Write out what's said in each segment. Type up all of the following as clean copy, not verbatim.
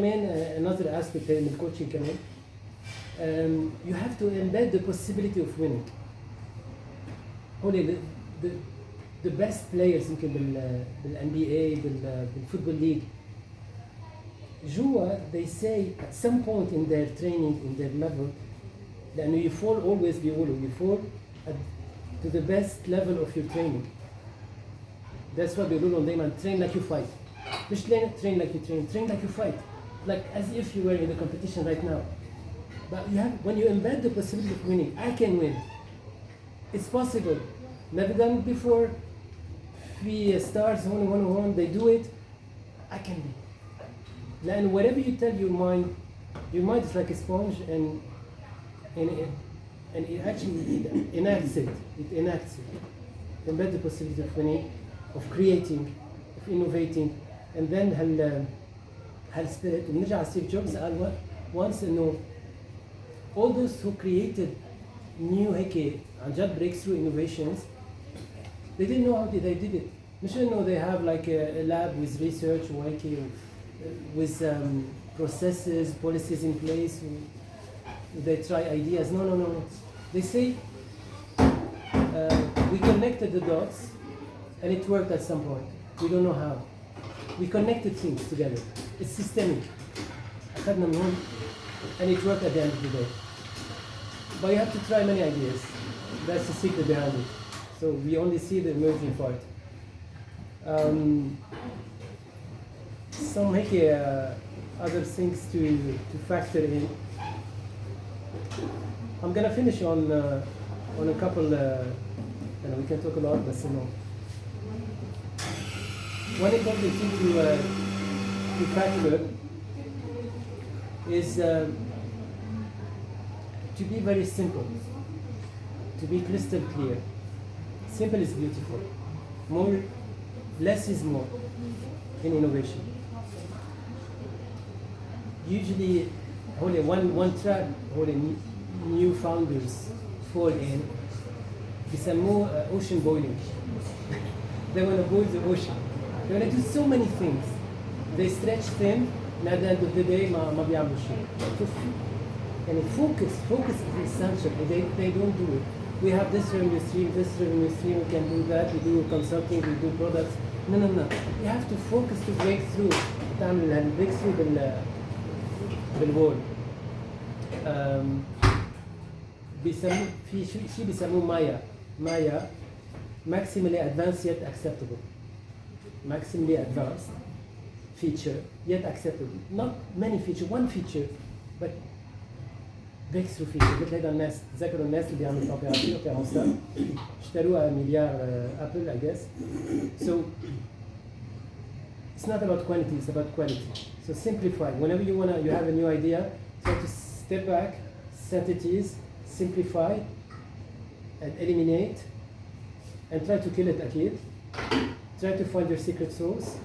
Another aspect in the coaching كمان, you have to embed the possibility of winning. Only the best players يمكن NBA بالفوتبول ليج جوا they say at some point in their training in their level لأنه you fall always بيقولوا you fall to the best level of your training. That's why بيقولوا لهم دايما train like you fight. مش train like you train like you fight. Like as if you were in the competition right now. But you have, when you embed the possibility of winning, I can win. It's possible. Never done it before. 3 stars, only one, they do it. I can be. And whatever you tell your mind is like a sponge, and it actually enacts it. It enacts it. Embed the possibility of winning, of creating, of innovating, and then هالسبيريت. ونرجع على ستيف جوبز قال once إنه all those who created new هيك عن جد breakthrough innovations, they didn't know how they did it. مش إنه they have like a lab with research وهيك with processes, policies in place, they try ideas. No. They say we connected the dots and it worked at some point. We don't know how. We connected things together. It's systemic. أخذنا من هون and it worked at the end of the day. But you have to try many ideas. That's the secret behind it. So we only see the emerging part. Some other things to factor in. I'm gonna finish on a couple. We can talk a lot, but one important thing to factor is to be very simple, to be crystal clear. Simple is beautiful. Less is more in innovation. Usually, only one trap only new founders fall in. بيسموه ocean boiling. They want to boil the ocean. They want to do so many things. They stretch thin, and at the end of the day ما بيعملوا شيء. And focus is essential. They don't do it. We have this revenue stream, we can do that, we do consulting, we do products. No. You have to focus to break through. تعمل break through بالwall. بيسموه في شيء بيسموه مايا maximally advanced yet acceptable. Maximally advanced feature yet acceptable. Not many features, one feature, but breakthrough feature. مثل هذا الناس تذكروا الناس اللي بيعملوا اوبيراسيون اشتروها مليار ابل I guess. So it's not about quantity, it's about quality. So simplify. Whenever you have a new idea, try to step back, set it is, simplify, and eliminate, and try to kill it أكيد. Try to find your secret sauce.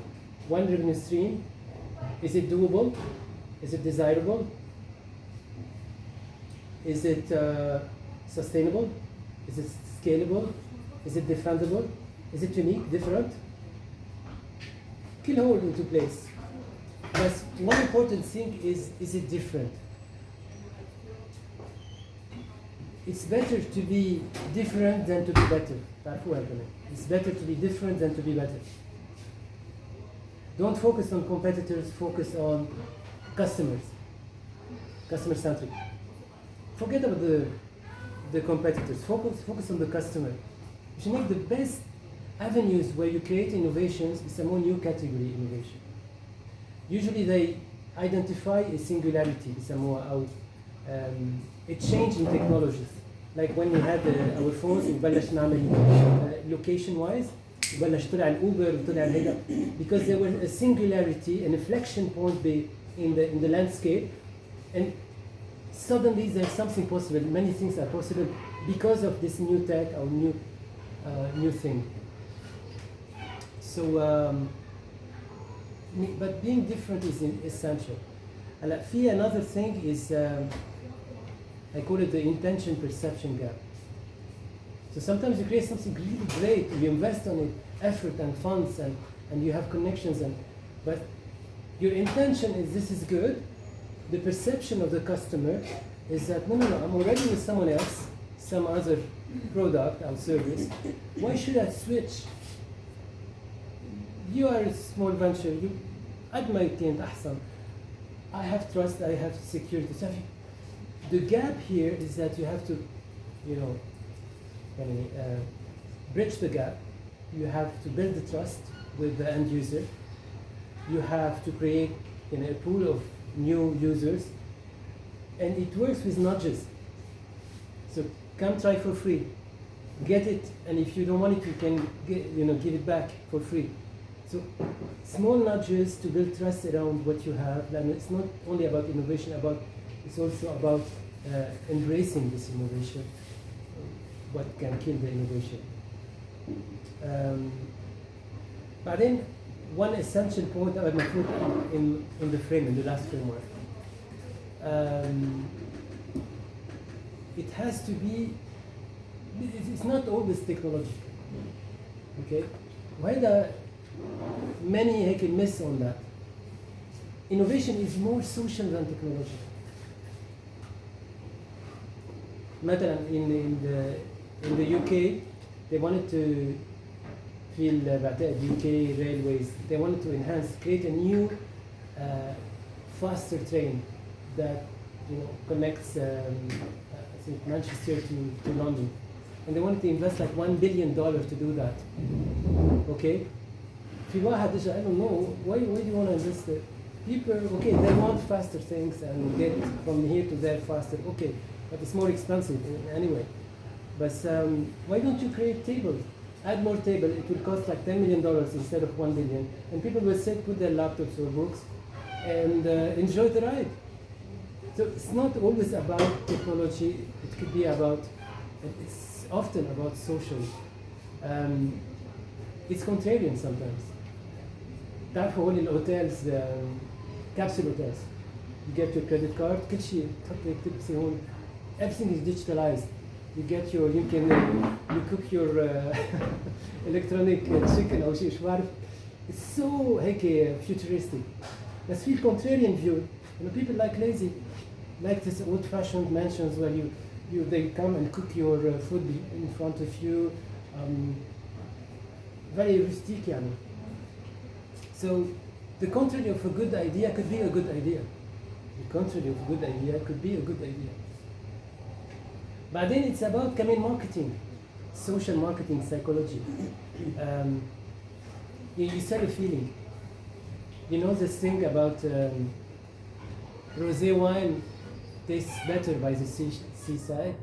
One revenue stream. Is it doable? Is it desirable? Is it sustainable? Is it scalable? Is it defendable? Is it unique, different? Kill hold into place. But one important thing is it different? It's better to be different than to be better. It's better to be different than to be better. Don't focus on competitors, focus on customers. Customer-centric. Forget about the competitors. Focus on the customer. You should make the best avenues where you create innovations. It's a more new category innovation. Usually they identify a singularity. It's a more a change in technologies. Like when we had our phones, نبلش نعمل location wise. بلش طلع الأوبر وطلع الهيدا because there was a singularity, an inflection point in the landscape, and suddenly there's something possible. Many things are possible because of this new tech or new thing. So, but being different is essential. في another thing is I call it the intention perception gap. So sometimes you create something really great, you invest on it, effort and funds, and you have connections, but Your intention is this is good. The perception of the customer is that no, I'm already with someone else, some other product or service. Why should I switch? You are a small venture. You, أدمى كنت أحسن. I have trust. I have security. So the gap here is that you have to, you know, bridge the gap. You have to build the trust with the end user. You have to create a pool of new users, and it works with nudges. So come try for free, get it, and if you don't want it, you can give it back for free. So small nudges to build trust around what you have. And it's not only about innovation, it's also about embracing this innovation. What can kill the innovation? But then one essential point I would put in the frame, in the last framework. It has to be, it's not always technological. Okay? Why the many miss on that? Innovation is more social than technological. مثلا in the UK, they wanted to feel بعتقد UK railways. They wanted to create a new, faster train that connects I think Manchester to London, and they wanted to invest like $1 billion to do that. Okay. في واحد اجى قال له no, why do you want to invest it? People, okay, they want faster things and get from here to there faster. Okay, but it's more expensive anyway. But why don't you create tables? Add more table. It will cost like $10 million instead of $1 billion, and people will sit, put their laptops or books, and enjoy the ride. So it's not always about technology. It could be about. It's often about social. It's contrarian sometimes. تعرفوا هول الهوتيلز capsule hotels. You get your credit card. كل شيء تحط هيك تلبسي هون. Everything is digitalized. You get your, you cook your electronic chicken أو شيء شو بعرف. It's so هيك futuristic. بس في contrarian view. People like lazy, like this old-fashioned mansions where they come and cook your food in front of you. Very rustic يعني. So the contrary of a good idea could be a good idea. The contrary of a good idea could be a good idea. But then it's about marketing, social marketing, psychology. You sell a feeling. You know this thing about rosé wine tastes better by the seaside.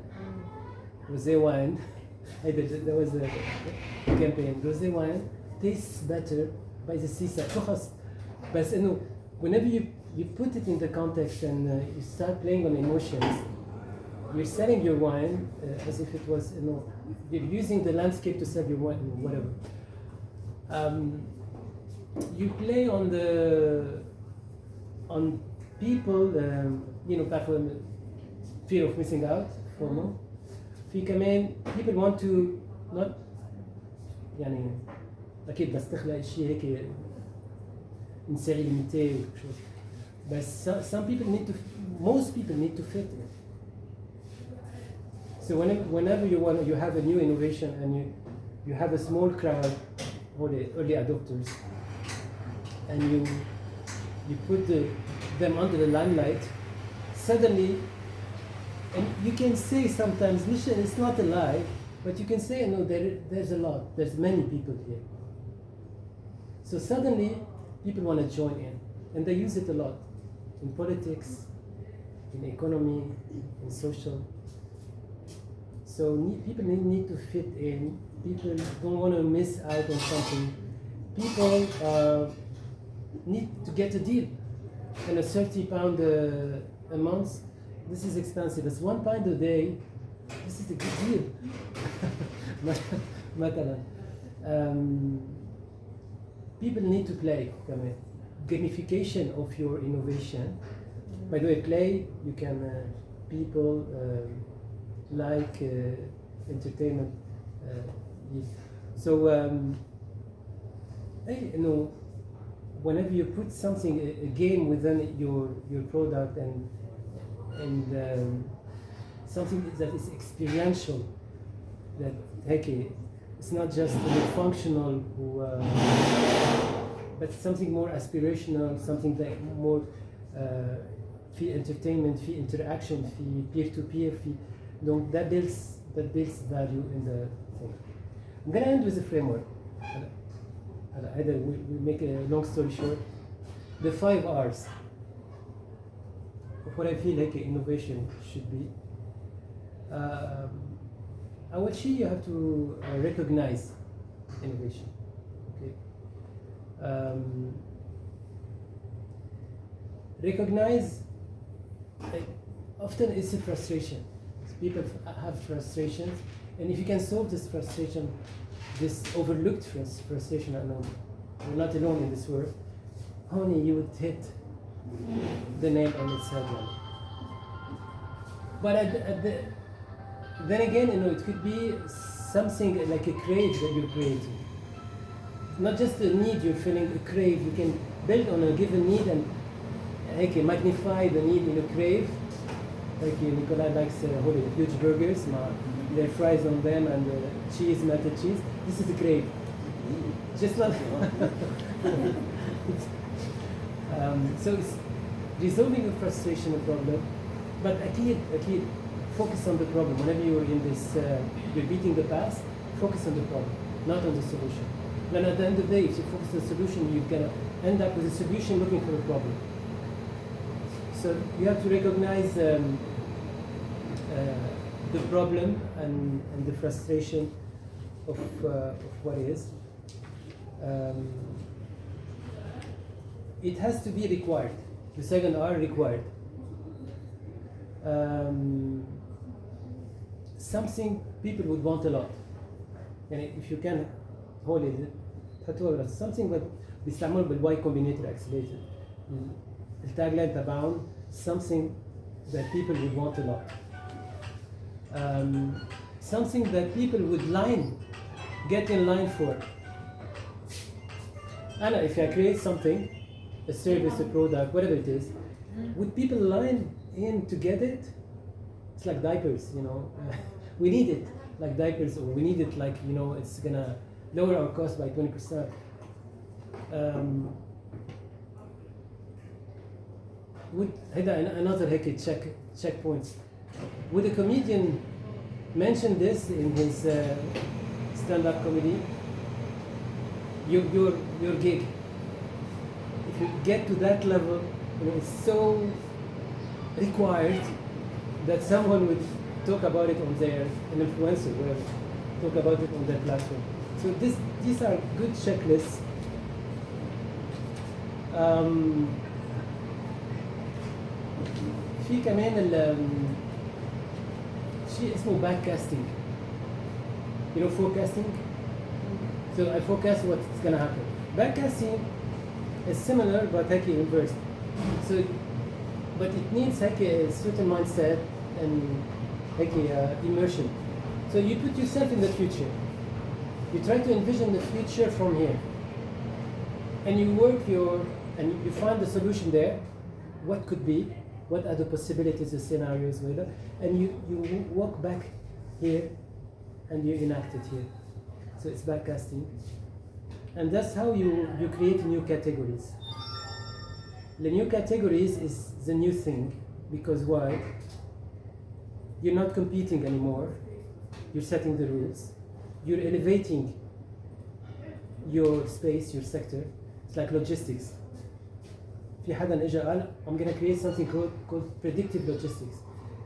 Rosé wine. There was a campaign. Rosé wine tastes better by the seaside. But whenever you put it in the context and you start playing on emotions, you're selling your wine as if it was, you're using the landscape to sell your wine, whatever. You play on people, platform, fear of missing out, FOMO. في كمان people want to not يعني أكيد بس تخلق شيء هيك نسيري ليميتي وشو بس some people most people need to fit in. So whenever you have a new innovation and you have a small crowd or the early adopters and you put them under the limelight, suddenly. And you can say sometimes, it's not a lie, but you can say, no, there's a lot, there's many people here. So suddenly, people want to join in, and they use it a lot, in politics, in economy, in social. So people need to fit in, people don't want to miss out on something. People need to get a deal, and a £30 a month, this is expensive. It's £1 a day. This is a good deal. People need to play. Gamification of your innovation. By the way, play. You can people like entertainment. So whenever you put something, a game within your product and something that is experiential, that okay, it's not just functional, but something more aspirational, something that more في entertainment, في interaction, في peer-to-peer, في donc that builds value in the thing. I'm gonna end with a framework. Either we make a long story short. The 5 R's of what I feel like innovation should be. أول شيء you have to recognize innovation. Okay. Recognize. Often it's a frustration. People have frustrations, and if you can solve this frustration, this overlooked frustration, you're not alone in this world, honey, you would hit the nail on its head. But then again, it could be something like a crave that you're creating. Not just a need you're feeling, a crave. You can build on a given need and magnify the need in a crave. Like Nikolai likes huge burgers, their fries on them and cheese, melted cheese. This is a crave. Just not. So it's resolving a frustration, a problem, but akid, focus on the problem. Whenever you're in this, you're beating the past, focus on the problem, not on the solution. Then at the end of the day, if you focus on the solution, you're gonna end up with a solution looking for a problem. So you have to recognize the problem and the frustration of what is. It has to be required. The second R, required. Something people would want a lot. And if you can hold it, something that بيستعملوا بالواي combinator accelerator. التاجلاين تبعهم something that people would want a lot. Something that people would get in line for. And if I create something, a service, a product, whatever it is, would people line in to get it? It's like diapers, we need it like diapers, or we need it like, it's gonna lower our cost by 20%. Would another checkpoints. Would a comedian mention this in his stand-up comedy? Your gig. If you get to that level, it's so required that someone would talk about it on an influencer, whatever, talk about it on their platform. So these are good checklists. في كمان شيء اسمه backcasting. Forecasting. So I forecast what's going to happen. Backcasting is similar but inversed. So, but it needs a certain mindset and immersion. So you put yourself in the future. You try to envision the future from here, and you and you find the solution there. What could be? What are the possibilities, the scenarios, and you walk back here, and you enact it here. So it's backcasting, and that's how you create new categories. The new categories is the new thing, because why? You're not competing anymore. You're setting the rules. You're elevating your space, your sector. It's like logistics. في حدا اجى قال I'm gonna create something called predictive logistics.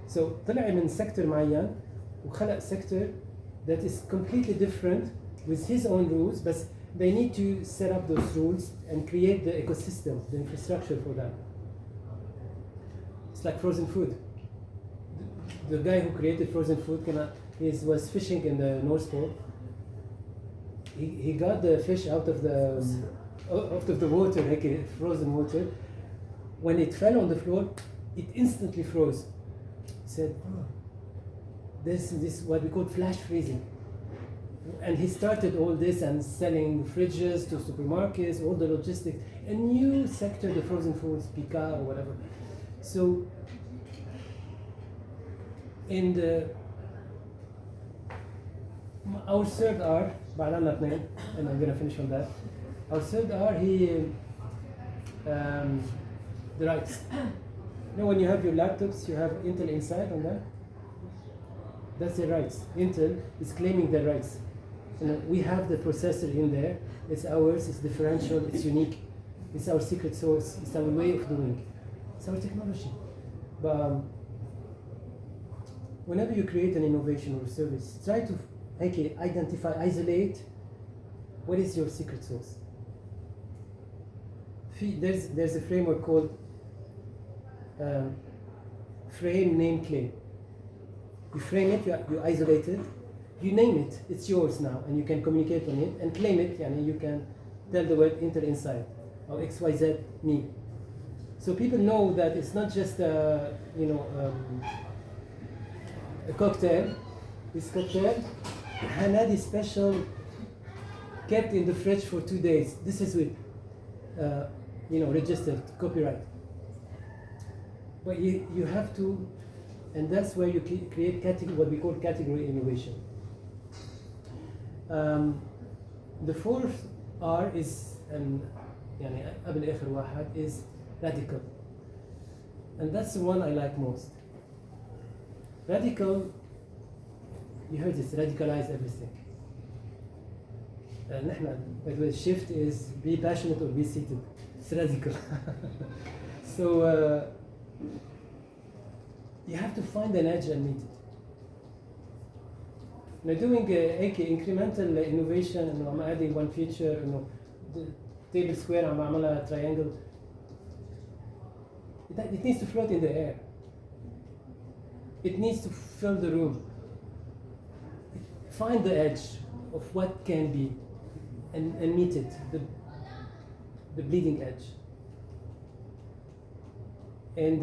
So طلع من sector معين وخلق sector that is completely different with his own rules, but they need to set up those rules and create the ecosystem, the infrastructure for that. It's like frozen food. The guy who created frozen food was fishing in the North Pole. He got the fish out of the water, frozen water. When it fell on the floor, it instantly froze. He said, this is what we call flash freezing. And he started all this and selling fridges to supermarkets, all the logistics, a new sector, the frozen foods, Pika or whatever. So, in our third R, and I'm gonna finish on that. Our third R, the rights. You know, when you have your laptops, you have Intel inside on that. That's the rights. Intel is claiming the rights. We have the processor in there. It's ours. It's differential. It's unique. It's our secret sauce. It's our way of doing. It's our technology. But whenever you create an innovation or service, try to identify, isolate what is your secret sauce. There's a framework called frame, name, claim. You frame it, you isolate it, you name it, it's yours now, and you can communicate on it, and claim it, you can tell the word Intel inside, or XYZ me. So people know that it's not just a cocktail. This cocktail, Hanadi special, kept in the fridge for 2 days. This is with, registered, copyright. But you have to, and that's where you create what we call category innovation. The fourth R is, is radical. And that's the one I like most. Radical, you heard this, radicalize everything. By the way, shift is be passionate or be seated. It's radical. So you have to find an edge and meet it. Now doing incremental innovation, I'm adding one feature, the table square, I'm a triangle. It needs to float in the air. It needs to fill the room. Find the edge of what can be and meet it, the bleeding edge. And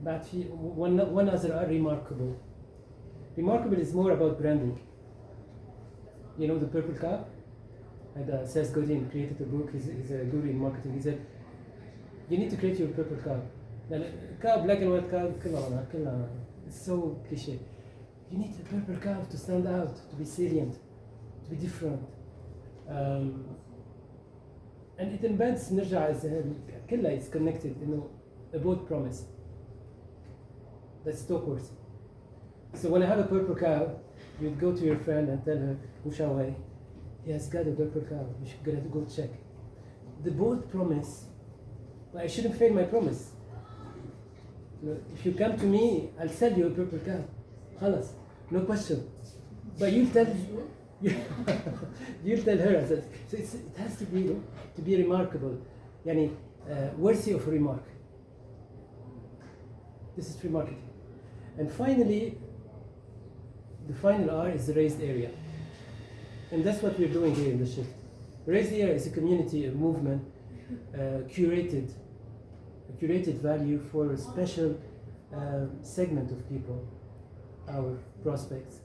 but one other are remarkable. Remarkable is more about branding. You know the purple cow? And Seth Godin created a book, he's a guru in marketing. He said, you need to create your purple cow. Now, cow, black and white cow, it's so cliche. You need a purple cow to stand out, to be salient, to be different. And it embeds it's connected, about promise. That's Stockworth. So when I have a purple cow, you'd go to your friend and tell her, Ushawai, he has got a purple cow, you should have to go check. The bold promise, but I shouldn't fail my promise. If you come to me, I'll sell you a purple cow. Khalas, no question. But you'll tell her. So it has to be remarkable, worthy of a remark. This is free marketing. And finally, the final R is the raised area. And that's what we're doing here in the shift. Raised area is a community, a movement, curated value for a special segment of people, our prospects.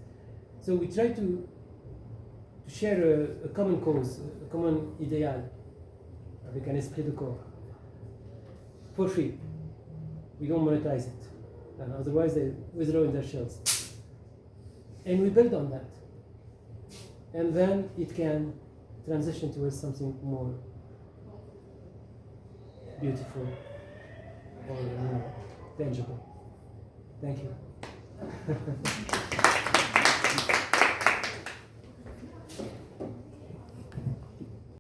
So we try to share a common cause, a common ideal, avec un esprit de corps, for free. We don't monetize it, and otherwise they withdraw in their shells. And we build on that. And then it can transition towards something more beautiful or tangible. Thank you.